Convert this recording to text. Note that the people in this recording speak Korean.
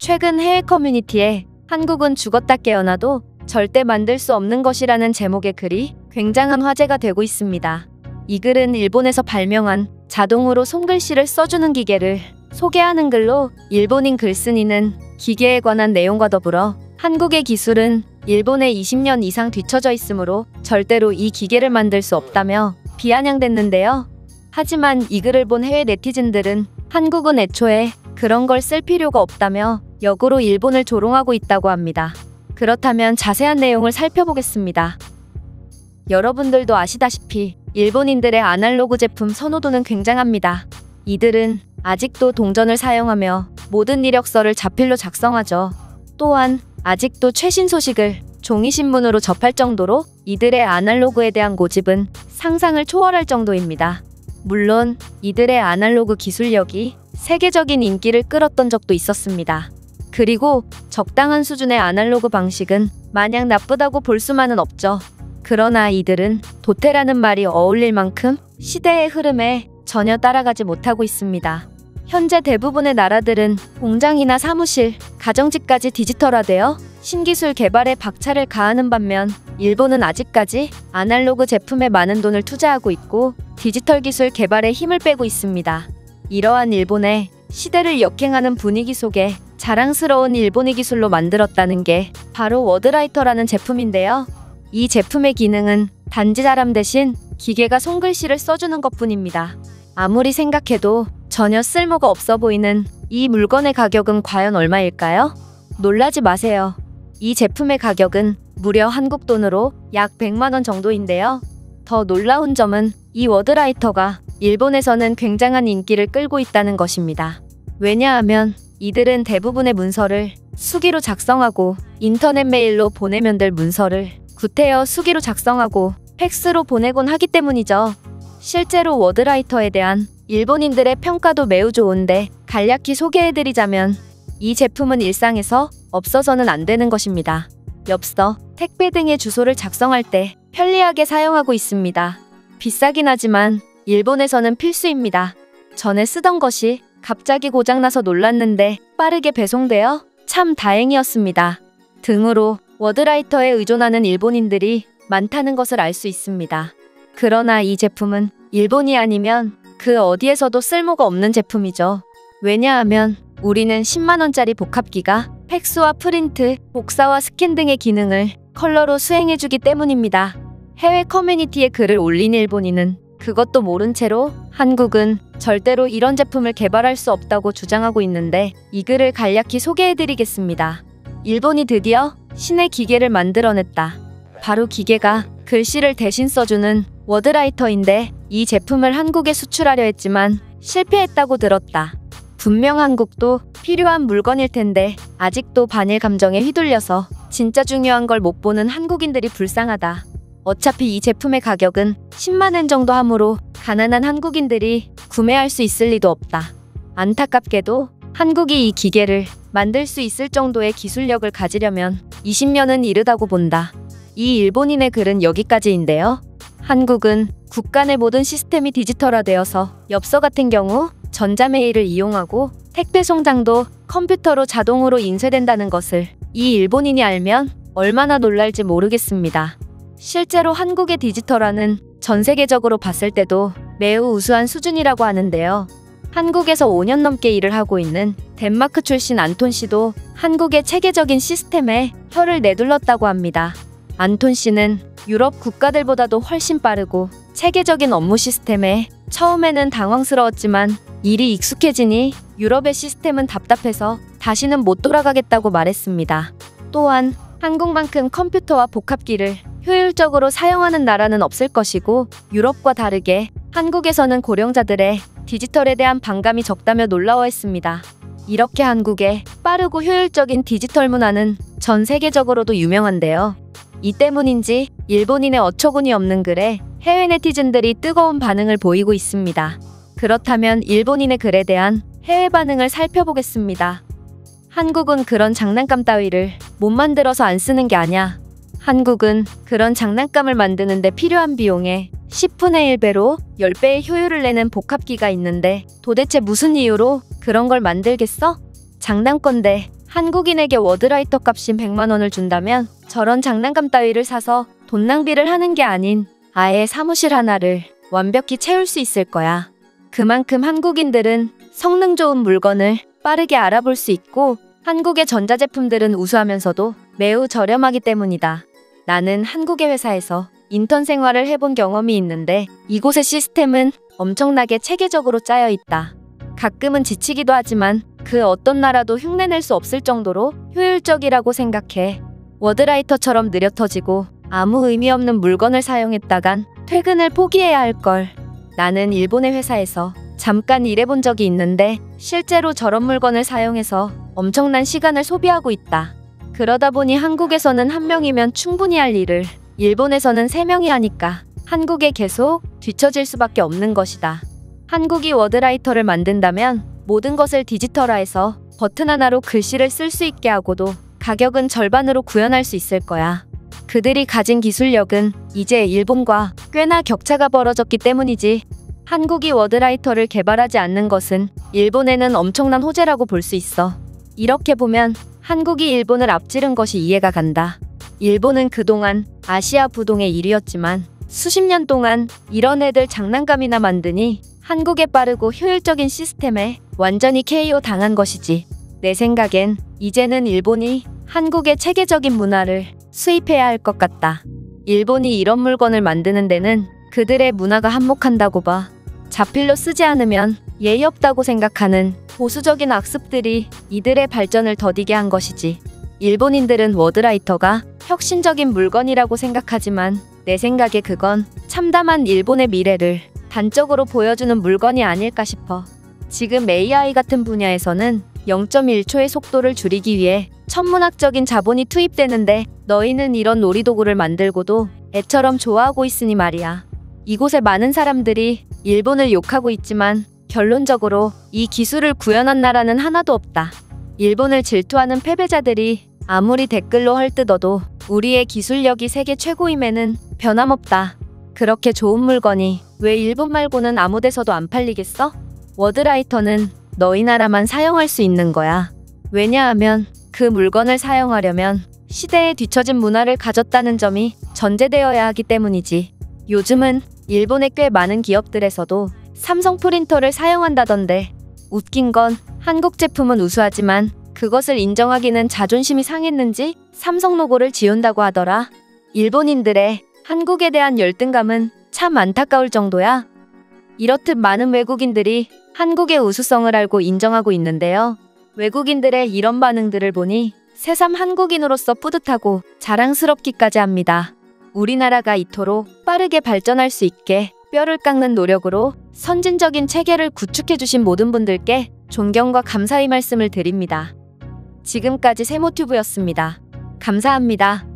최근 해외 커뮤니티에 한국은 죽었다 깨어나도 절대 만들 수 없는 것이라는 제목의 글이 굉장한 화제가 되고 있습니다. 이 글은 일본에서 발명한 자동으로 손글씨를 써주는 기계를 소개하는 글로, 일본인 글쓴이는 기계에 관한 내용과 더불어 한국의 기술은 일본에 20년 이상 뒤처져 있으므로 절대로 이 기계를 만들 수 없다며 비아냥댔는데요. 하지만 이 글을 본 해외 네티즌들은 한국은 애초에 그런 걸 쓸 필요가 없다며 역으로 일본을 조롱하고 있다고 합니다. 그렇다면 자세한 내용을 살펴보겠습니다. 여러분들도 아시다시피 일본인들의 아날로그 제품 선호도는 굉장합니다. 이들은 아직도 동전을 사용하며 모든 이력서를 자필로 작성하죠. 또한 아직도 최신 소식을 종이신문으로 접할 정도로 이들의 아날로그에 대한 고집은 상상을 초월할 정도입니다. 물론 이들의 아날로그 기술력이 세계적인 인기를 끌었던 적도 있었습니다. 그리고 적당한 수준의 아날로그 방식은 마냥 나쁘다고 볼 수만은 없죠. 그러나 이들은 도태라는 말이 어울릴 만큼 시대의 흐름에 전혀 따라가지 못하고 있습니다. 현재 대부분의 나라들은 공장이나 사무실, 가정집까지 디지털화되어 신기술 개발에 박차를 가하는 반면 일본은 아직까지 아날로그 제품에 많은 돈을 투자하고 있고 디지털 기술 개발에 힘을 빼고 있습니다. 이러한 일본의 시대를 역행하는 분위기 속에 자랑스러운 일본의 기술로 만들었다는 게 바로 워드라이터라는 제품인데요. 이 제품의 기능은 단지 사람 대신 기계가 손글씨를 써주는 것뿐입니다. 아무리 생각해도 전혀 쓸모가 없어 보이는 이 물건의 가격은 과연 얼마일까요? 놀라지 마세요. 이 제품의 가격은 무려 한국 돈으로 약 100만 원 정도인데요. 더 놀라운 점은 이 워드라이터가 일본에서는 굉장한 인기를 끌고 있다는 것입니다. 왜냐하면 이들은 대부분의 문서를 수기로 작성하고 인터넷 메일로 보내면 될 문서를 구태여 수기로 작성하고 팩스로 보내곤 하기 때문이죠. 실제로 워드라이터에 대한 일본인들의 평가도 매우 좋은데 간략히 소개해드리자면 이 제품은 일상에서 없어서는 안 되는 것입니다. 엽서, 택배 등의 주소를 작성할 때 편리하게 사용하고 있습니다. 비싸긴 하지만 일본에서는 필수입니다. 전에 쓰던 것이 갑자기 고장나서 놀랐는데 빠르게 배송되어 참 다행이었습니다. 등으로 워드라이터에 의존하는 일본인들이 많다는 것을 알 수 있습니다. 그러나 이 제품은 일본이 아니면 그 어디에서도 쓸모가 없는 제품이죠. 왜냐하면 우리는 10만원짜리 복합기가 팩스와 프린트, 복사와 스캔 등의 기능을 컬러로 수행해주기 때문입니다. 해외 커뮤니티에 글을 올린 일본인은 그것도 모른 채로 한국은 절대로 이런 제품을 개발할 수 없다고 주장하고 있는데 이 글을 간략히 소개해드리겠습니다. 일본이 드디어 신의 기계를 만들어냈다. 바로 기계가 글씨를 대신 써주는 워드라이터인데 이 제품을 한국에 수출하려 했지만 실패했다고 들었다. 분명 한국도 필요한 물건일 텐데 아직도 반일 감정에 휘둘려서 진짜 중요한 걸 못 보는 한국인들이 불쌍하다. 어차피 이 제품의 가격은 10만엔 정도 하므로 가난한 한국인들이 구매할 수 있을 리도 없다. 안타깝게도 한국이 이 기계를 만들 수 있을 정도의 기술력을 가지려면 20년은 이르다고 본다. 이 일본인의 글은 여기까지인데요. 한국은 국가 내 모든 시스템이 디지털화되어서 엽서 같은 경우 전자메일을 이용하고 택배 송장도 컴퓨터로 자동으로 인쇄된다는 것을 이 일본인이 알면 얼마나 놀랄지 모르겠습니다. 실제로 한국의 디지털화는 전 세계적으로 봤을 때도 매우 우수한 수준이라고 하는데요. 한국에서 5년 넘게 일을 하고 있는 덴마크 출신 안톤 씨도 한국의 체계적인 시스템에 혀를 내둘렀다고 합니다. 안톤 씨는 유럽 국가들보다도 훨씬 빠르고 체계적인 업무 시스템에 처음에는 당황스러웠지만 일이 익숙해지니 유럽의 시스템은 답답해서 다시는 못 돌아가겠다고 말했습니다. 또한 한국만큼 컴퓨터와 복합기를 효율적으로 사용하는 나라는 없을 것이고 유럽과 다르게 한국에서는 고령자들의 디지털에 대한 반감이 적다며 놀라워했습니다. 이렇게 한국의 빠르고 효율적인 디지털 문화는 전 세계적으로도 유명한데요. 이 때문인지 일본인의 어처구니 없는 글에 해외 네티즌들이 뜨거운 반응을 보이고 있습니다. 그렇다면 일본인의 글에 대한 해외 반응을 살펴보겠습니다. 한국은 그런 장난감 따위를 못 만들어서 안 쓰는 게 아냐. 한국은 그런 장난감을 만드는데 필요한 비용의 10분의 1배로 10배의 효율을 내는 복합기가 있는데 도대체 무슨 이유로 그런 걸 만들겠어? 장난건데 한국인에게 워드라이터 값인 100만 원을 준다면 저런 장난감 따위를 사서 돈 낭비를 하는 게 아닌 아예 사무실 하나를 완벽히 채울 수 있을 거야. 그만큼 한국인들은 성능 좋은 물건을 빠르게 알아볼 수 있고 한국의 전자제품들은 우수하면서도 매우 저렴하기 때문이다. 나는 한국의 회사에서 인턴 생활을 해본 경험이 있는데 이곳의 시스템은 엄청나게 체계적으로 짜여 있다. 가끔은 지치기도 하지만 그 어떤 나라도 흉내낼 수 없을 정도로 효율적이라고 생각해. 워드라이터처럼 느려 터지고 아무 의미 없는 물건을 사용했다간 퇴근을 포기해야 할 걸. 나는 일본의 회사에서 잠깐 일해본 적이 있는데 실제로 저런 물건을 사용해서 엄청난 시간을 소비하고 있다. 그러다 보니 한국에서는 한 명이면 충분히 할 일을 일본에서는 3명이 하니까 한국에 계속 뒤처질 수밖에 없는 것이다. 한국이 워드라이터를 만든다면 모든 것을 디지털화해서 버튼 하나로 글씨를 쓸 수 있게 하고도 가격은 절반으로 구현할 수 있을 거야. 그들이 가진 기술력은 이제 일본과 꽤나 격차가 벌어졌기 때문이지. 한국이 워드라이터를 개발하지 않는 것은 일본에는 엄청난 호재라고 볼 수 있어. 이렇게 보면 한국이 일본을 앞지른 것이 이해가 간다. 일본은 그동안 아시아 부동의 1위였지만 수십 년 동안 이런 애들 장난감이나 만드니 한국의 빠르고 효율적인 시스템에 완전히 KO 당한 것이지. 내 생각엔 이제는 일본이 한국의 체계적인 문화를 수입해야 할 것 같다. 일본이 이런 물건을 만드는 데는 그들의 문화가 한몫한다고 봐. 자필로 쓰지 않으면 예의 없다고 생각하는 보수적인 악습들이 이들의 발전을 더디게 한 것이지. 일본인들은 워드라이터가 혁신적인 물건이라고 생각하지만 내 생각에 그건 참담한 일본의 미래를 단적으로 보여주는 물건이 아닐까 싶어. 지금 AI 같은 분야에서는 0.1초의 속도를 줄이기 위해 천문학적인 자본이 투입되는데 너희는 이런 놀이도구를 만들고도 애처럼 좋아하고 있으니 말이야. 이곳에 많은 사람들이 일본을 욕하고 있지만 결론적으로 이 기술을 구현한 나라는 하나도 없다. 일본을 질투하는 패배자들이 아무리 댓글로 헐뜯어도 우리의 기술력이 세계 최고임에는 변함없다. 그렇게 좋은 물건이 왜 일본 말고는 아무 데서도 안 팔리겠어? 워드라이터는 너희 나라만 사용할 수 있는 거야. 왜냐하면 그 물건을 사용하려면 시대에 뒤처진 문화를 가졌다는 점이 전제되어야 하기 때문이지. 요즘은 일본의 꽤 많은 기업들에서도 삼성 프린터를 사용한다던데. 웃긴 건 한국 제품은 우수하지만 그것을 인정하기는 자존심이 상했는지 삼성 로고를 지운다고 하더라. 일본인들의 한국에 대한 열등감은 참 안타까울 정도야. 이렇듯 많은 외국인들이 한국의 우수성을 알고 인정하고 있는데요. 외국인들의 이런 반응들을 보니 새삼 한국인으로서 뿌듯하고 자랑스럽기까지 합니다. 우리나라가 이토록 빠르게 발전할 수 있게 뼈를 깎는 노력으로 선진적인 체계를 구축해주신 모든 분들께 존경과 감사의 말씀을 드립니다. 지금까지 세모튜브였습니다. 감사합니다.